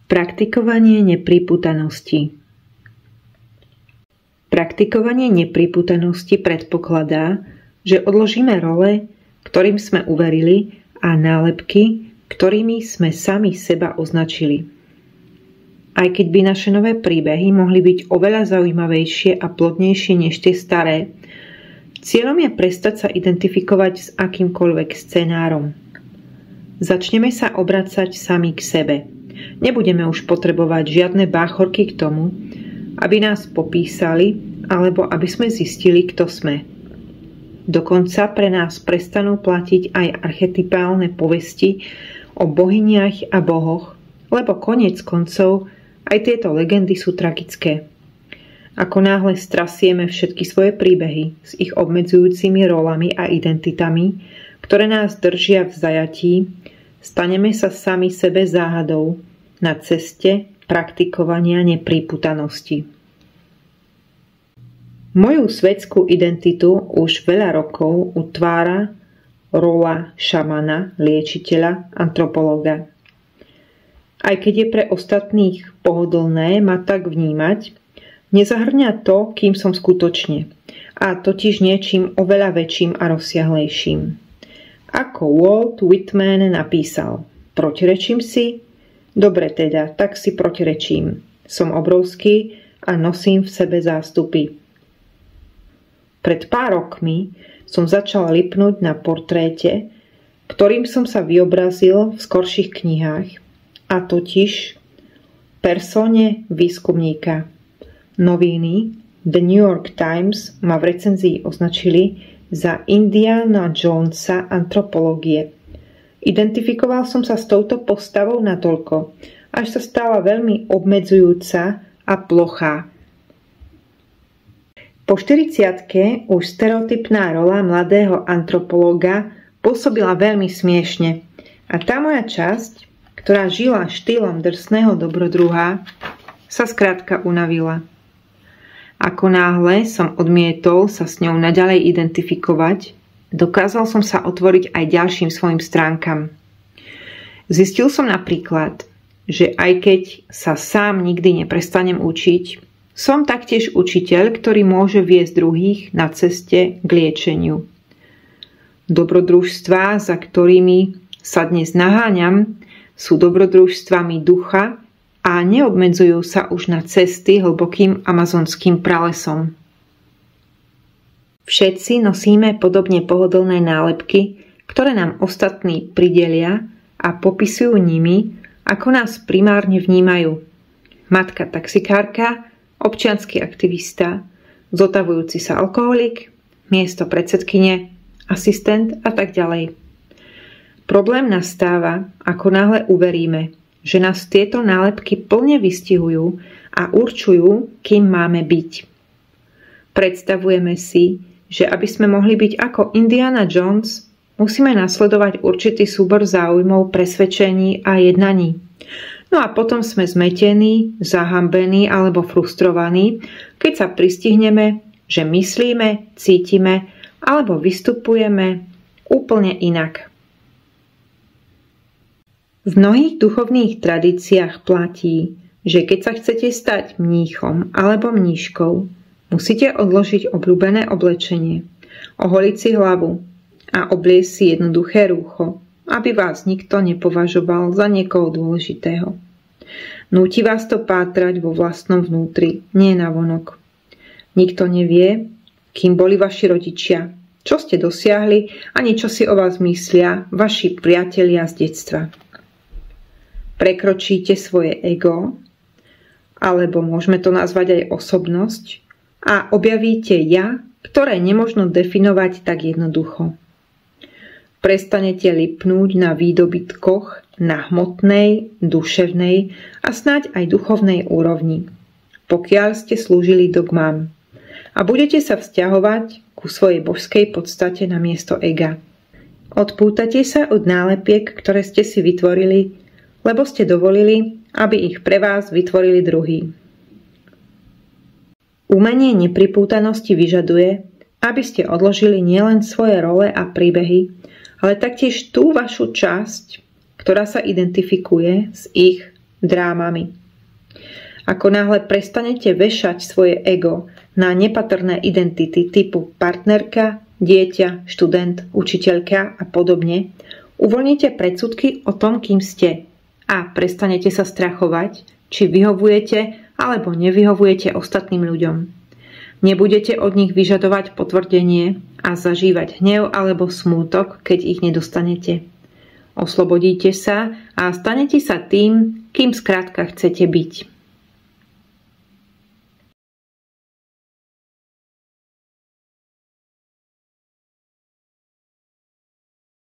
Praktikovanie nepripútanosti. Praktikovanie nepripútanosti predpokladá, že odložíme role, ktorým sme uverili, a nálepky, ktorými sme sami seba označili. Aj keď by naše nové príbehy mohli byť oveľa zaujímavejšie a plodnejšie než tie staré, cieľom je prestať sa identifikovať s akýmkoľvek scenárom. Začneme sa obracať sami k sebe. Nebudeme už potrebovať žiadne báchorky k tomu, aby nás popísali alebo aby sme zistili, kto sme. Dokonca pre nás prestanú platiť aj archetypálne povesti o bohyniach a bohoch, lebo koniec koncov aj tieto legendy sú tragické. Ako náhle strasieme všetky svoje príbehy s ich obmedzujúcimi rolami a identitami, ktoré nás držia v zajatí, staneme sa sami sebe záhadou na ceste praktikovania nepripútanosti. Moju svetskú identitu už veľa rokov utvára rola šamana, liečiteľa, antropológa. Aj keď je pre ostatných pohodlné ma tak vnímať, nezahŕňa to, kým som skutočne, a totiž niečím oveľa väčším a rozsiahlejším. Ako Walt Whitman napísal, protirečím si? Dobre teda, tak si protirečím. Som obrovský a nosím v sebe zástupy. Pred pár rokmi som začal lipnúť na portréte, ktorým som sa vyobrazil v skorších knihách, a totiž persone výskumníka. Noviny The New York Times ma v recenzii označili za Indiana Jonesa antropológie. Identifikoval som sa s touto postavou natoľko, až sa stala veľmi obmedzujúca a plochá. Po 40-ke už stereotypná rola mladého antropológa pôsobila veľmi smiešne a tá moja časť, ktorá žila štýlom drsného dobrodruha, sa skrátka unavila. Ako náhle som odmietol sa s ňou naďalej identifikovať, dokázal som sa otvoriť aj ďalším svojim stránkam. Zistil som napríklad, že aj keď sa sám nikdy neprestanem učiť, som taktiež učiteľ, ktorý môže viesť druhých na ceste k liečeniu. Dobrodružstvá, za ktorými sa dnes naháňam, sú dobrodružstvami ducha a neobmedzujú sa už na cesty hlbokým amazonským pralesom. Všetci nosíme podobne pohodlné nálepky, ktoré nám ostatní pridelia a popisujú nimi, ako nás primárne vnímajú. Matka taxikárka, občiansky aktivista, zotavujúci sa alkoholik, miesto predsedkyne, asistent a tak ďalej. Problém nastáva, ako náhle uveríme, že nás tieto nálepky plne vystihujú a určujú, kým máme byť. Predstavujeme si, že aby sme mohli byť ako Indiana Jones, musíme nasledovať určitý súbor záujmov, presvedčení a jednaní. No a potom sme zmetení, zahambení alebo frustrovaní, keď sa pristihneme, že myslíme, cítime alebo vystupujeme úplne inak. V mnohých duchovných tradíciách platí, že keď sa chcete stať mníchom alebo mníškou, musíte odložiť obľúbené oblečenie, oholiť si hlavu a obliecť si jednoduché rúcho, aby vás nikto nepovažoval za niekoho dôležitého. Núti vás to pátrať vo vlastnom vnútri, nie navonok. Nikto nevie, kým boli vaši rodičia, čo ste dosiahli ani čo si o vás myslia vaši priatelia z detstva. Prekročíte svoje ego, alebo môžeme to nazvať aj osobnosť, a objavíte ja, ktoré nemožno definovať tak jednoducho. Prestanete lipnúť na výdobytkoch na hmotnej, duševnej a snáď aj duchovnej úrovni, pokiaľ ste slúžili dogmám, a budete sa vzťahovať ku svojej božskej podstate namiesto ega. Odpútate sa od nálepiek, ktoré ste si vytvorili, lebo ste dovolili, aby ich pre vás vytvorili druhí. Umenie nepripútanosti vyžaduje, aby ste odložili nielen svoje role a príbehy, ale taktiež tú vašu časť, ktorá sa identifikuje s ich drámami. Ako náhle prestanete vešať svoje ego na nepatrné identity typu partnerka, dieťa, študent, učiteľka a podobne, uvoľnite predsudky o tom, kým ste a prestanete sa strachovať, či vyhovujete alebo nevyhovujete ostatným ľuďom. Nebudete od nich vyžadovať potvrdenie a zažívať hnev alebo smútok, keď ich nedostanete. Oslobodíte sa a stanete sa tým, kým skrátka chcete byť.